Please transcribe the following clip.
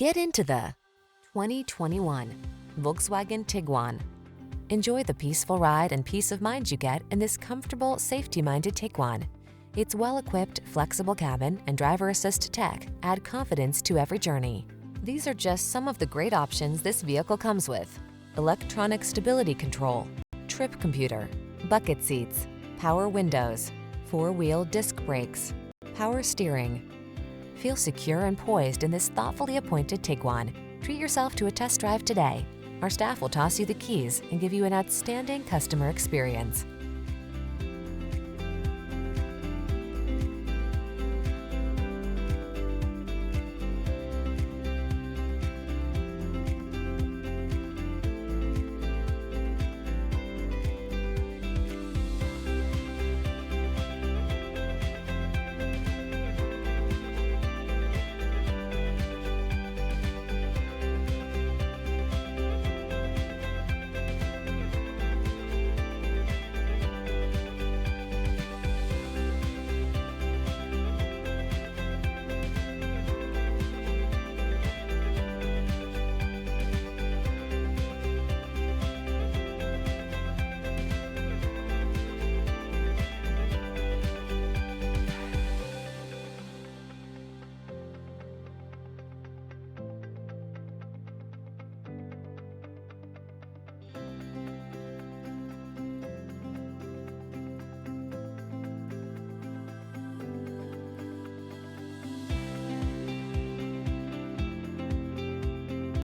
Get into the 2021 Volkswagen Tiguan. Enjoy the peaceful ride and peace of mind you get in this comfortable, safety-minded Tiguan. Its well-equipped, flexible cabin and driver assist tech add confidence to every journey. These are just some of the great options this vehicle comes with: electronic stability control, trip computer, bucket seats, power windows, four-wheel disc brakes, power steering. Feel secure and poised in this thoughtfully appointed Tiguan. Treat yourself to a test drive today. Our staff will toss you the keys and give you an outstanding customer experience.